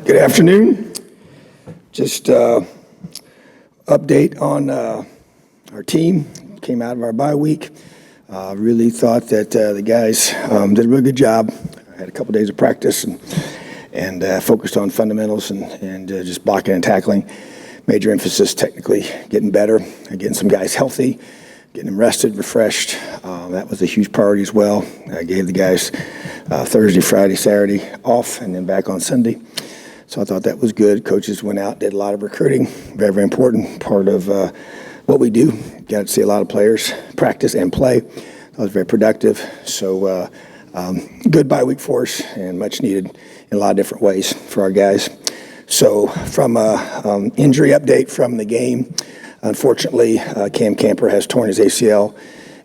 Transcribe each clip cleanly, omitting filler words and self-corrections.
Good afternoon. Just update on our team. Came out of our bye week. Really thought that the guys did a really good job. I had a couple days of practice and focused on fundamentals and just blocking and tackling. Major emphasis technically getting better, getting some guys healthy, getting them rested, refreshed. That was a huge priority as well. I gave the guys Thursday, Friday, Saturday off, and then back on Sunday. So I thought that was good. Coaches went out, did a lot of recruiting. Very, very important part of what we do. Got to see a lot of players practice and play. That was very productive. So good bye week for us and much needed in a lot of different ways for our guys. So from an injury update from the game, unfortunately, Cam Camper has torn his ACL,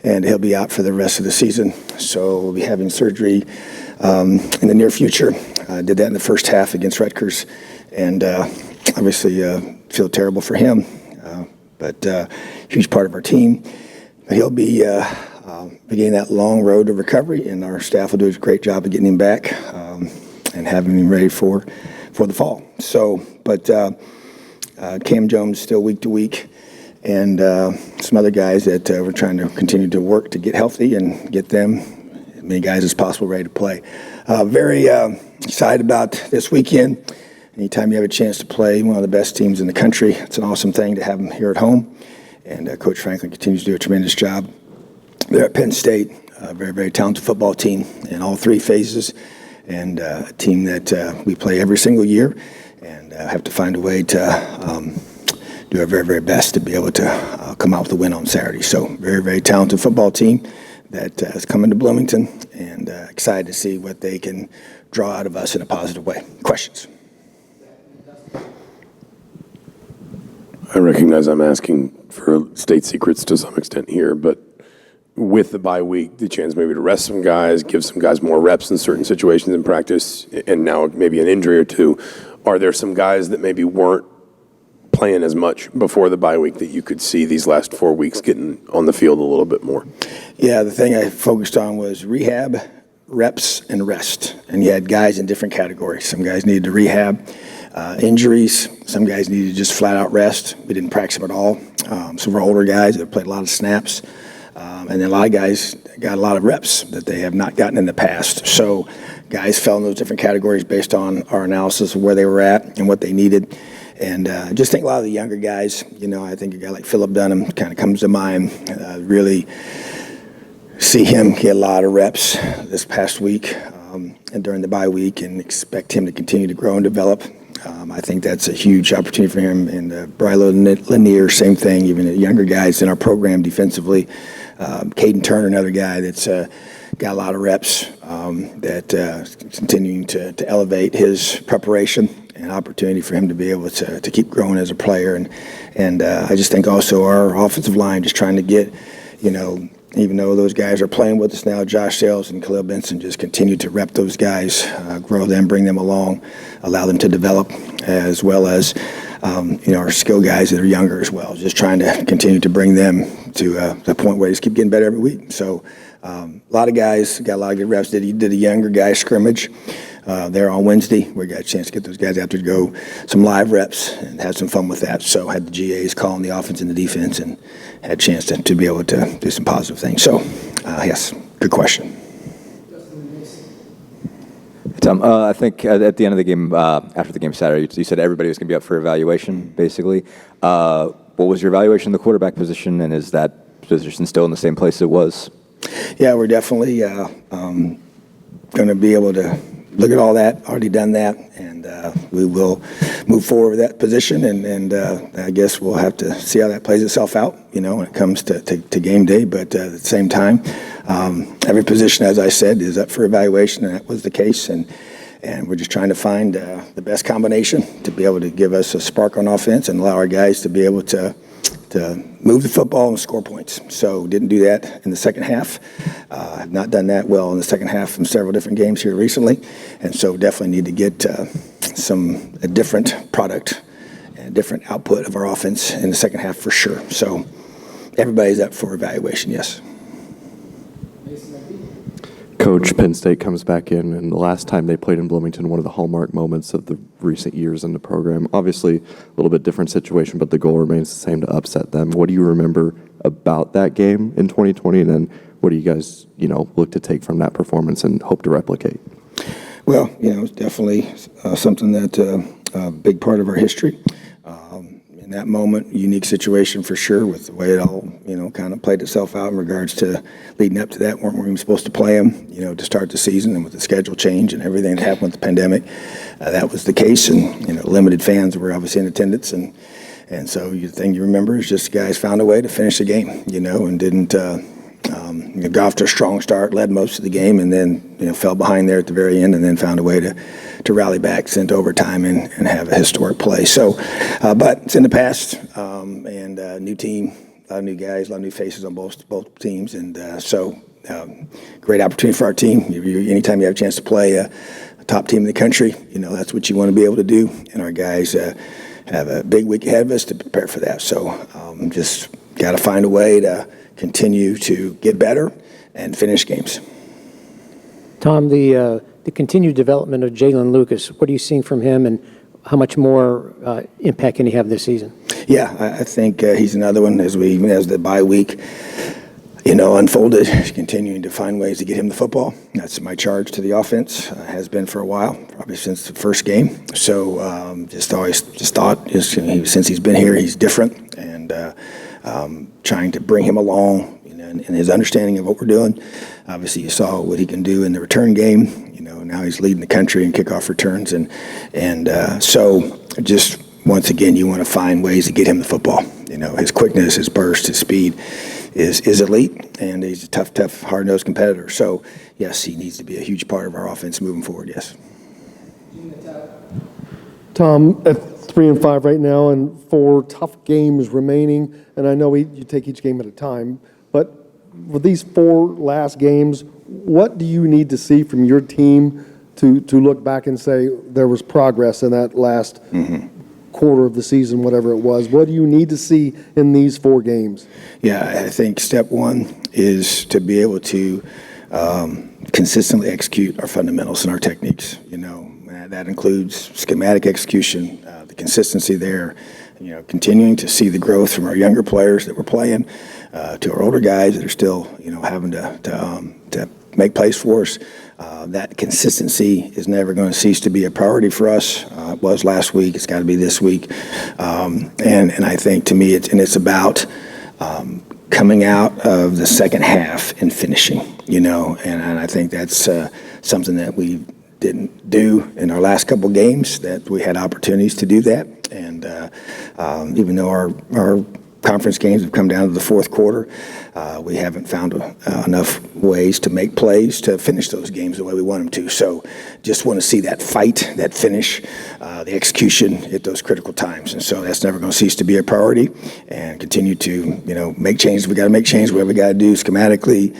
and he'll be out for the rest of the season. So we'll be having surgery in the near future. Did that in the first half against Rutgers, and obviously feel terrible for him, but huge part of our team. He'll be beginning that long road to recovery, and our staff will do a great job of getting him back and having him ready for the fall. So, but Cam Jones still week to week, and some other guys that we're trying to continue to work to get healthy and get them, as many guys as possible, ready to play. Very excited about this weekend. Anytime you have a chance to play one of the best teams in the country, it's an awesome thing to have them here at home. And Coach Franklin continues to do a tremendous job. They're at Penn State, a very, very talented football team in all three phases, and a team that we play every single year and have to find a way to do our very, very best to be able to come out with a win on Saturday. So very, very talented football team that is coming to Bloomington, and excited to see what they can draw out of us in a positive way. Questions? I recognize I'm asking for state secrets to some extent here, but with the bye week, the chance maybe to rest some guys, give some guys more reps in certain situations in practice, and now maybe an injury or two, are there some guys that maybe weren't playing as much before the bye week that you could see these last 4 weeks getting on the field a little bit more? Yeah, the thing I focused on was rehab, reps, and rest. And you had guys in different categories. Some guys needed to rehab, injuries. Some guys needed to just flat out rest. We didn't practice them at all. Some were older guys that played a lot of snaps. And then a lot of guys got a lot of reps that they have not gotten in the past. So guys fell in those different categories based on our analysis of where they were at and what they needed. And I just think a lot of the younger guys, I think a guy like Phillip Dunham kind of comes to mind. Really see him get a lot of reps this past week and during the bye week, and expect him to continue to grow and develop. I think that's a huge opportunity for him. And Brylo Lanier, same thing, even the younger guys in our program defensively. Caden Turner, another guy that's got a lot of reps that continuing to elevate his preparation, and opportunity for him to be able to keep growing as a player. And I just think also our offensive line just trying to get, even though those guys are playing with us now, Josh Sales and Khalil Benson, just continue to rep those guys, grow them, bring them along, allow them to develop, as well as our skill guys that are younger as well, just trying to continue to bring them to the point where they just keep getting better every week. So a lot of guys got a lot of good reps. Did a younger guy scrimmage there on Wednesday. We got a chance to get those guys out there to go some live reps and had some fun with that. So had the GAs calling the offense and the defense, and had a chance to be able to do some positive things. So yes, good question. Tom, I think at the end of the game, after the game Saturday, you said everybody was going to be up for evaluation, basically. What was your evaluation of the quarterback position, and is that position still in the same place it was? Yeah, we're definitely going to be able to look at all that, already done that, and we will move forward with that position, and I guess we'll have to see how that plays itself out, when it comes to game day. But at the same time, every position, as I said, is up for evaluation, and that was the case, and we're just trying to find the best combination to be able to give us a spark on offense and allow our guys to be able to move the football and score points. So didn't do that in the second half. Have not done that well in the second half in several different games here recently, and so definitely need to get a different product and a different output of our offense in the second half for sure. So everybody's up for evaluation, yes. Coach, Coach, Penn State comes back in, and the last time they played in Bloomington, one of the hallmark moments of the recent years in the program. Obviously, a little bit different situation, but the goal remains the same, to upset them. What do you remember about that game in 2020, and then what do you guys, look to take from that performance and hope to replicate? Well, it's definitely something that a big part of our history. In that moment, unique situation for sure, with the way it all, kind of played itself out in regards to leading up to that. Weren't we even supposed to play them, to start the season, and with the schedule change and everything that happened with the pandemic, that was the case. And, limited fans were obviously in attendance. And so the thing you remember is just guys found a way to finish the game, and didn't got off to a strong start, led most of the game, and then fell behind there at the very end, and then found a way to rally back, send to overtime, and have a historic play. So, but it's in the past, and new team, a lot of new guys, a lot of new faces on both teams, and so great opportunity for our team. Anytime you have a chance to play a top team in the country, that's what you want to be able to do, and our guys have a big week ahead of us to prepare for that. So just got to find a way to continue to get better and finish games. Tom, the continued development of Jalen Lucas, what are you seeing from him, and how much more impact can he have this season? Yeah, I think he's another one, as the bye week unfolded, continuing to find ways to get him the football. That's my charge to the offense, has been for a while, probably since the first game. So just thought, since he's been here, he's different, and trying to bring him along in his understanding of what we're doing. Obviously, you saw what he can do in the return game. Now he's leading the country in kickoff returns, and so just once again, you want to find ways to get him the football. His quickness, his burst, his speed is elite, and he's a tough, hard-nosed competitor. So yes, he needs to be a huge part of our offense moving forward. Yes. Tom, at 3-5 right now, and 4 tough games remaining, and I know you take each game at a time, but with these 4 last games, what do you need to see from your team to look back and say there was progress in that last quarter of the season, whatever it was? What do you need to see in these 4 games? Yeah, I think step one is to be able to consistently execute our fundamentals and our techniques. That includes schematic execution, the consistency there, continuing to see the growth from our younger players that we're playing to our older guys that are still, having to make plays for us. That consistency is never going to cease to be a priority for us. It was last week. It's got to be this week. And I think, to me, it's about coming out of the second half and finishing, and I think that's something that we didn't do in our last couple games, that we had opportunities to do that. And even though our conference games have come down to the fourth quarter, we haven't found enough ways to make plays to finish those games the way we want them to. So just want to see that fight, that finish, the execution at those critical times. And so that's never going to cease to be a priority, and continue to, make changes. We got to make changes, whatever we got to do schematically,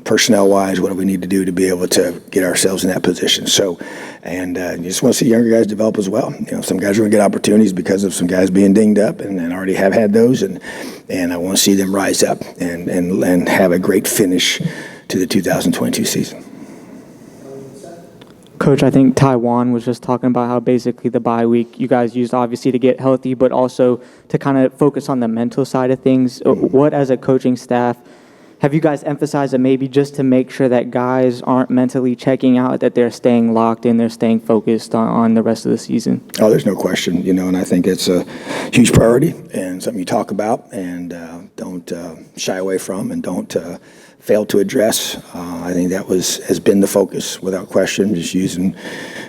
personnel-wise, what do we need to do to be able to get ourselves in that position. So, and you just want to see younger guys develop as well. Some guys are going to get opportunities because of some guys being dinged up, and already have had those, and I want to see them rise up and have a great finish to the 2022 season. Coach, I think Taiwan was just talking about how basically the bye week you guys used obviously to get healthy, but also to kind of focus on the mental side of things. What, as a coaching staff, have you guys emphasized that maybe just to make sure that guys aren't mentally checking out, that they're staying locked in, they're staying focused on the rest of the season? Oh, there's no question, and I think it's a huge priority and something you talk about and don't shy away from, and don't fail to address. I think that has been the focus without question, just using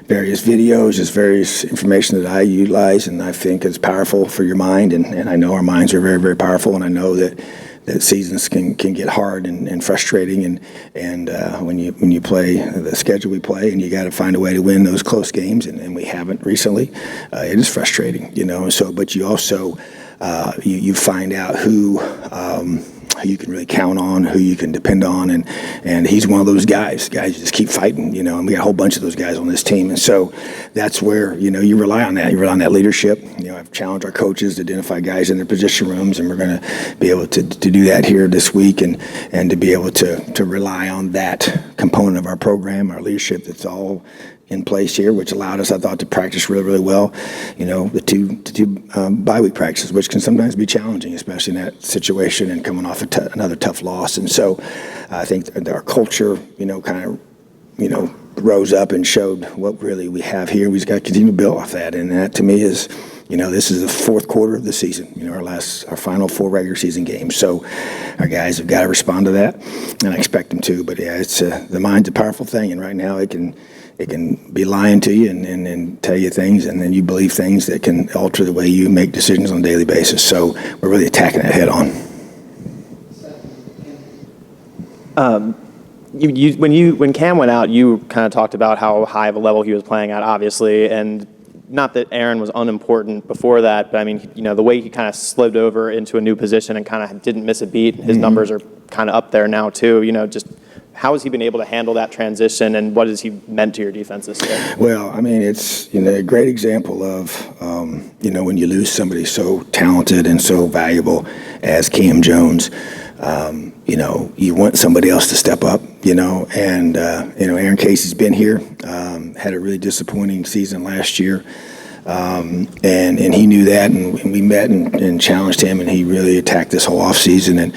various videos, just various information that I utilize, and I think it's powerful for your mind, and I know our minds are very, very powerful, and I know that seasons can get hard and frustrating, and when you play the schedule we play, and you got to find a way to win those close games, and we haven't recently, it is frustrating, and so, but you also you find out who who you can really count on, who you can depend on, and he's one of those guys. Guys just keep fighting, and we got a whole bunch of those guys on this team, and so that's where you rely on that. You rely on that leadership. I've challenged our coaches to identify guys in their position rooms, and we're going to be able to do that here this week, and to be able to rely on that component of our program, our leadership. That's all in place here, which allowed us, I thought, to practice really, really well. The two bye week practices, which can sometimes be challenging, especially in that situation and coming off another tough loss. And so I think our culture, kind of, rose up and showed what really we have here. We just got to continue to build off that. And that to me is, this is the fourth quarter of the season, our final 4 regular season games. So our guys have got to respond to that, and I expect them to. But yeah, it's the mind's a powerful thing, and right now it can be lying to you and tell you things, and then you believe things that can alter the way you make decisions on a daily basis. So we're really attacking that head on. When Cam went out, you kind of talked about how high of a level he was playing at, obviously, and not that Aaron was unimportant before that, but I mean, the way he kind of slid over into a new position and kind of didn't miss a beat. His numbers are kind of up there now too. Just how has he been able to handle that transition, and what has he meant to your defense this year? Well, I mean, it's a great example of when you lose somebody so talented and so valuable as Cam Jones. You want somebody else to step up, and Aaron Casey's been here, had a really disappointing season last year, and he knew that, and we met and challenged him, and he really attacked this whole offseason,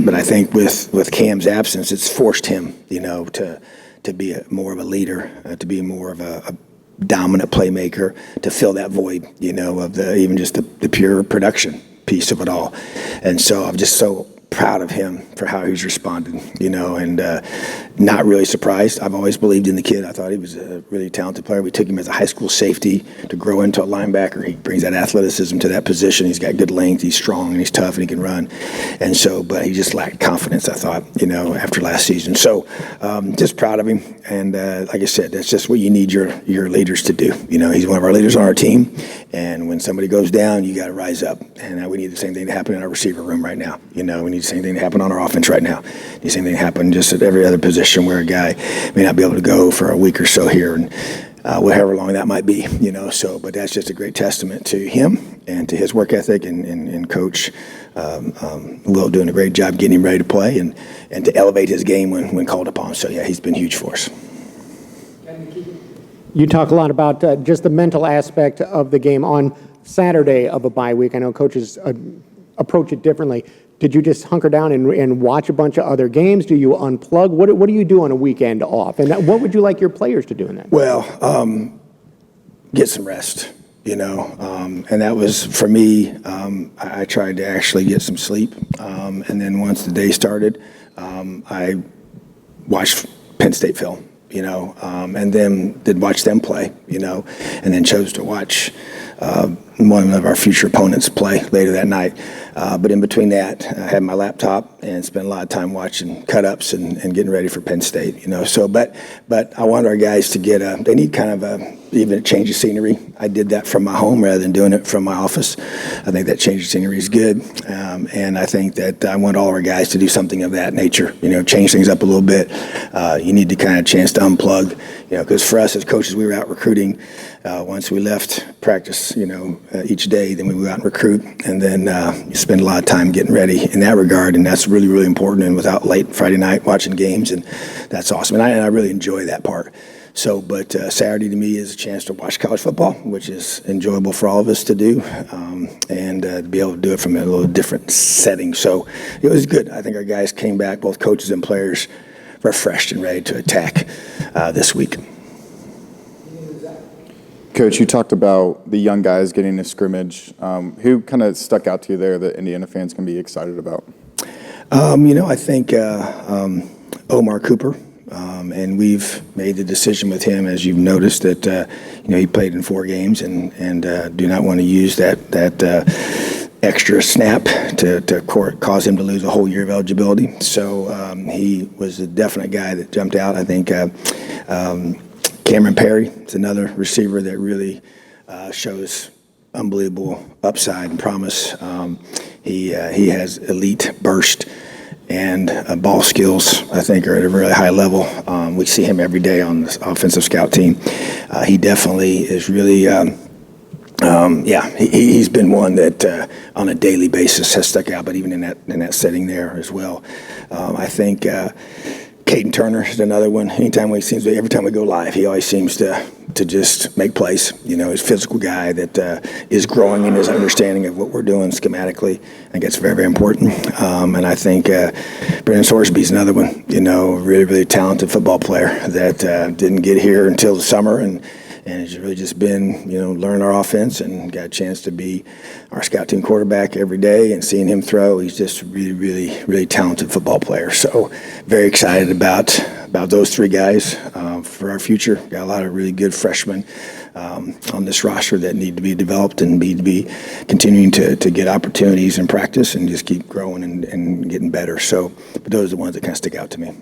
but I think with Cam's absence, it's forced him, to be more of a leader, to be more of a dominant playmaker, to fill that void, of even just the pure production piece of it all. And so I'm just so proud of him for how he's responded, and not really surprised. I've always believed in the kid. I thought he was a really talented player. We took him as a high school safety to grow into a linebacker. He brings that athleticism to that position. He's got good length. He's strong and he's tough and he can run. And so, but he just lacked confidence, I thought, after last season. So just proud of him. And like I said, that's just what you need your leaders to do. He's one of our leaders on our team. And when somebody goes down, you got to rise up. And we need the same thing to happen in our receiver room right now. We need the same thing to happen on our offense right now. The same thing to happen just at every other position where a guy may not be able to go for a week or so here, and however long that might be, but that's just a great testament to him and to his work ethic, and Coach Will doing a great job getting him ready to play and to elevate his game when called upon. So yeah, he's been huge for us. You talk a lot about just the mental aspect of the game on Saturday of a bye week. I know coaches approach it differently. Did you just hunker down and watch a bunch of other games? Do you unplug? What do you do on a weekend off? And what would you like your players to do in that? Well, get some rest, and that was, for me, I tried to actually get some sleep. And then once the day started, I watched Penn State film, and then did watch them play, and then chose to watch one of our future opponents play later that night. But in between that, I had my laptop and spent a lot of time watching cut-ups and getting ready for Penn State, So, but I want our guys to get they need kind of even a change of scenery. I did that from my home rather than doing it from my office. I think that change of scenery is good. And I think that I want all our guys to do something of that nature, change things up a little bit. You need to kind of chance to unplug, because for us as coaches, we were out recruiting. Once we left practice, each day, then we would go out and recruit, and then you spend a lot of time getting ready in that regard, and that's really, really important, and without late Friday night watching games, and that's awesome. And I really enjoy that part. So, but Saturday to me is a chance to watch college football, which is enjoyable for all of us to do, and to be able to do it from a little different setting. So it was good. I think our guys came back, both coaches and players, refreshed and ready to attack this week. Coach, you talked about the young guys getting a scrimmage. Who kind of stuck out to you there that Indiana fans can be excited about? I think Omar Cooper, and we've made the decision with him, as you've noticed, that he played in 4 games and do not want to use that extra snap to cause him to lose a whole year of eligibility. So he was a definite guy that jumped out. I think Cameron Perry is another receiver that really shows unbelievable upside and promise. He has elite burst and ball skills, I think, are at a really high level. We see him every day on the offensive scout team. He definitely is really, he's been one that on a daily basis has stuck out, but even in that setting there as well. I think Caden Turner is another one. Every time we go live, he always seems to just make plays. He's a physical guy that is growing in his understanding of what we're doing schematically. I think it's very, very important. And I think Brendan Sorsby's another one, really, really talented football player that didn't get here until the summer and has really just been, learning our offense and got a chance to be our scout team quarterback every day and seeing him throw. He's just a really, really, really talented football player. So very excited about those three guys for our future. Got a lot of really good freshmen on this roster that need to be developed and need to be continuing to get opportunities in practice and just keep growing and getting better. So but those are the ones that kind of stick out to me.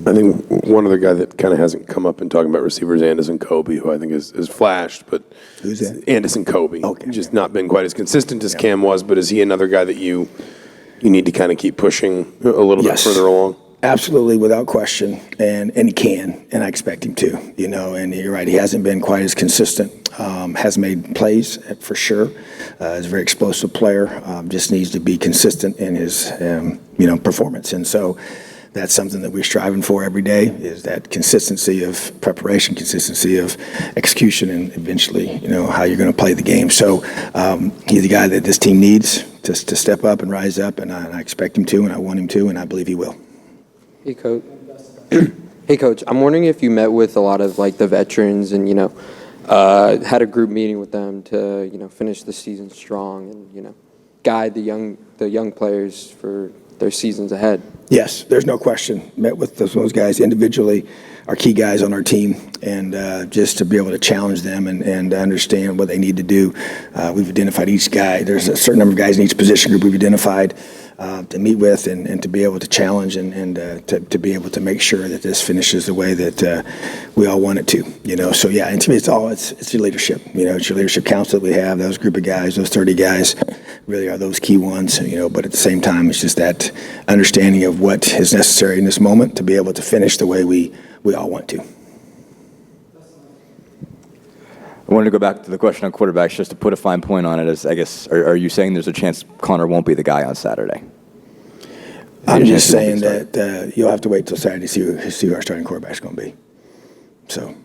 I think one other guy that kind of hasn't come up in talking about receivers, Anderson Kobe, who I think has flashed, but Who's that? Anderson Kobe. Okay. Just not been quite as consistent as Cam was, but is he another guy that you need to kind of keep pushing a little bit further along? Absolutely, without question, and he can, and I expect him to, and you're right, he hasn't been quite as consistent, has made plays for sure, is a very explosive player, just needs to be consistent in his, performance, and so that's something that we're striving for every day, is that consistency of preparation, consistency of execution, and eventually, how you're going to play the game. So he's the guy that this team needs to step up and rise up, and I expect him to, and I want him to, and I believe he will. Hey, Coach. Hey, Coach. I'm wondering if you met with a lot of the veterans and had a group meeting with them to finish the season strong and guide the young players for their seasons ahead. Yes, there's no question. Met with those guys individually, our key guys on our team, and just to be able to challenge them and understand what they need to do. We've identified each guy. There's a certain number of guys in each position group we've identified to meet with and to be able to challenge and to be able to make sure that this finishes the way that we all want it to. So yeah, and to me it's your leadership. It's your leadership council that we have. Those group of guys, those 30 guys, really are those key ones. But at the same time, it's just that understanding of what is necessary in this moment to be able to finish the way we all want to. I wanted to go back to the question on quarterbacks, just to put a fine point on it. As I guess, are you saying there's a chance Connor won't be the guy on Saturday? I'm just saying that you'll have to wait till Saturday to see who our starting quarterback's going to be. So.